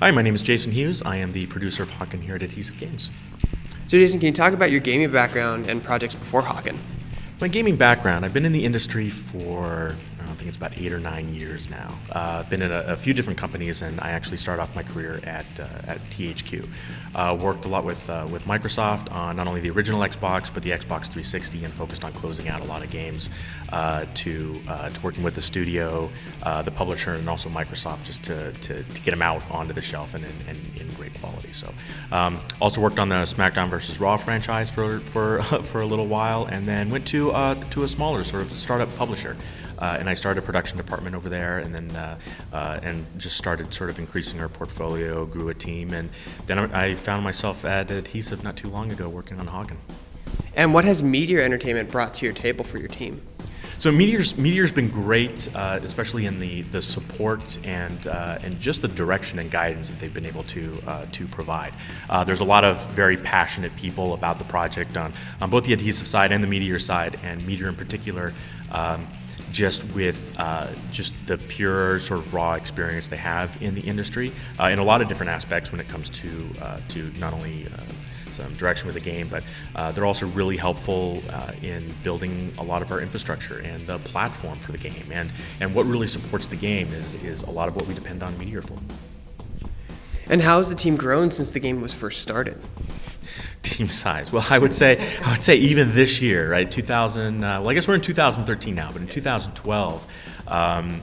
Hi, my name is Jason Hughes. I am the producer of Hawken here at Adhesive Games. So Jason, can you talk about your gaming background and projects before Hawken? My gaming background, I've been in the industry for, I think it's about 8 or 9 years now. I've been in a few different companies, and I actually started off my career at THQ. Worked a lot with Microsoft on not only the original Xbox, but the Xbox 360, and focused on closing out a lot of games to working with the studio, the publisher, and also Microsoft, just to get them out onto the shelf and in great quality. So also worked on the SmackDown vs. Raw franchise for a little while, and then went to a smaller sort of startup publisher. And I started a production department over there, and then and just started sort of increasing our portfolio, grew a team, and then I found myself at Adhesive not too long ago working on Hawken. And what has Meteor Entertainment brought to your table for your team? So Meteor's been great, especially in the support and just the direction and guidance that they've been able to provide. There's a lot of very passionate people about the project on both the Adhesive side and the Meteor side, and Meteor in particular. Just with just the pure sort of raw experience they have in the industry in a lot of different aspects when it comes to not only some direction with the game, but they're also really helpful in building a lot of our infrastructure and the platform for the game. And what really supports the game is a lot of what we depend on Meteor for. And how has the team grown since the game was first started? Team size. Well, I would say even this year, right? 2000. Well, I guess we're in 2013 now, but in 2012,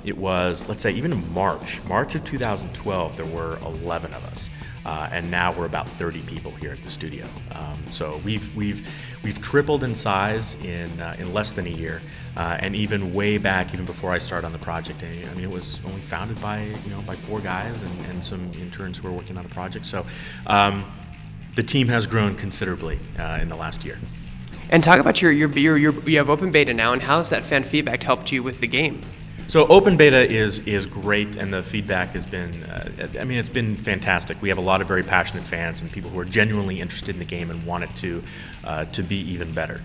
it was, let's say, even in March of 2012, there were 11 of us, and now we're about 30 people here at the studio. So we've tripled in size in less than a year, and even way back, even before I started on the project. I mean, it was only founded by 4 guys and some interns who were working on the project. So. The team has grown considerably in the last year. And talk about you have open beta now, and how has that fan feedback helped you with the game? So open beta is great, and the feedback has been, it's been fantastic. We have a lot of very passionate fans and people who are genuinely interested in the game and want it to be even better.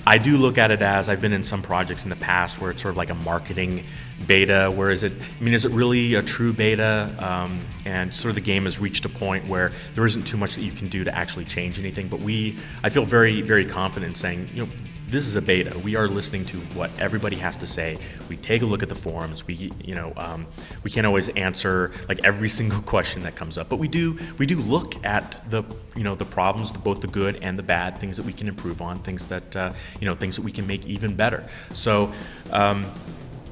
I do look at it as, I've been in some projects in the past where it's sort of like a marketing beta, where is it really a true beta? And sort of the game has reached a point where there isn't too much that you can do to actually change anything. But I feel very, very confident in saying, this is a beta. We are listening to what everybody has to say. We take a look at the forums. We can't always answer like every single question that comes up, but we do look at the problems, both the good and the bad, things that we can improve on, things that things that we can make even better. So.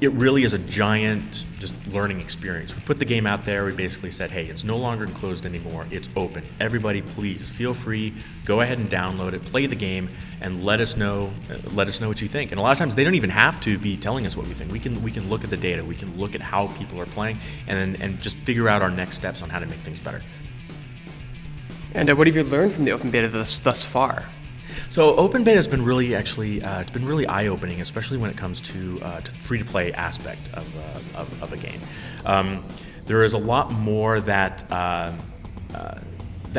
It really is a giant just learning experience. We put the game out there. We basically said, hey, it's no longer enclosed anymore. It's open. Everybody, please feel free. Go ahead and download it, play the game, and let us know what you think. And a lot of times they don't even have to be telling us what we think. We can look at the data. We can look at how people are playing, and just figure out our next steps on how to make things better. And what have you learned from the open beta thus far? So open beta has been really it's been really eye-opening, especially when it comes to free-to-play aspect of a game. There is a lot more that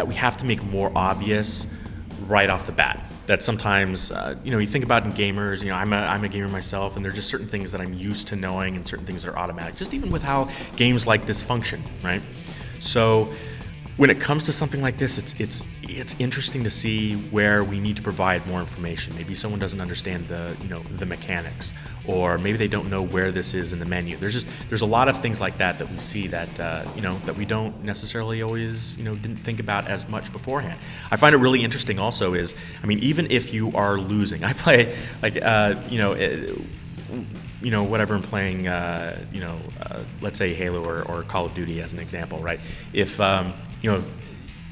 we have to make more obvious right off the bat. That sometimes you think about in gamers. I'm a gamer myself, and there are just certain things that I'm used to knowing, and certain things that are automatic. Just even with how games like this function, right? So. When it comes to something like this, it's interesting to see where we need to provide more information. Maybe someone doesn't understand the mechanics, or maybe they don't know where this is in the menu. There's a lot of things like that we see that that we don't necessarily always didn't think about as much beforehand. I find it really interesting also is, even if you are losing, I play whatever I'm playing, let's say Halo or Call of Duty as an example, right?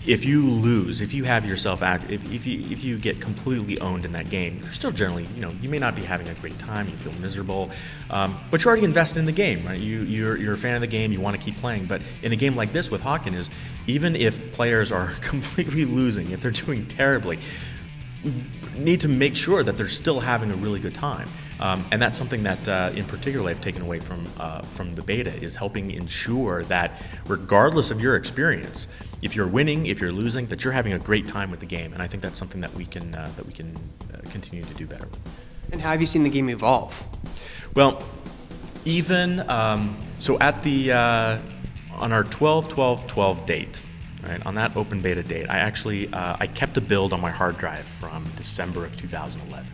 If you lose, if you have yourself if you get completely owned in that game, you're still generally, you may not be having a great time, you feel miserable, but you're already invested in the game, right? You're a fan of the game, you want to keep playing. But in a game like this with Hawken is, even if players are completely losing, if they're doing terribly, need to make sure that they're still having a really good time, and that's something that, in particular, I've taken away from the beta, is helping ensure that, regardless of your experience, if you're winning, if you're losing, that you're having a great time with the game. And I think that's something that we can continue to do better. And how have you seen the game evolve? Well, even so, at the on our 12-12-12 date, right, on that open beta date, I actually I kept a build on my hard drive from December of 2011.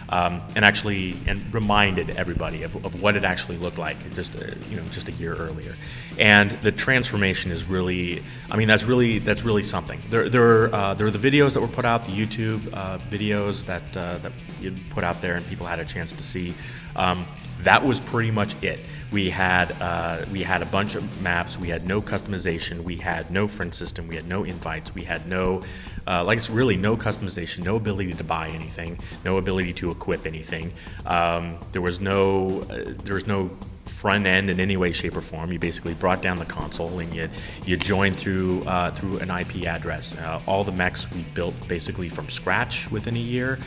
And reminded everybody of what it actually looked like just a year earlier, and the transformation is really, I mean, that's really something. There are the videos that were put out, the YouTube videos that you put out there, and people had a chance to see. That was pretty much it. We had a bunch of maps. We had no customization. We had no friend system. We had no invites. We had no, it's really no customization, no ability to buy anything, no ability to equip anything. There was no front end in any way, shape, or form. You basically brought down the console and you joined through an IP address. All the mechs we built basically from scratch within a year,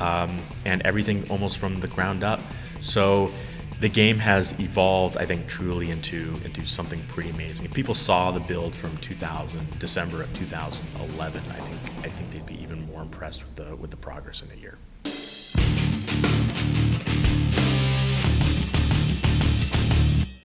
and everything almost from the ground up. So the game has evolved, I think, truly into something pretty amazing. If people saw the build from December of 2011, I think they'd be even more impressed with the progress in a year.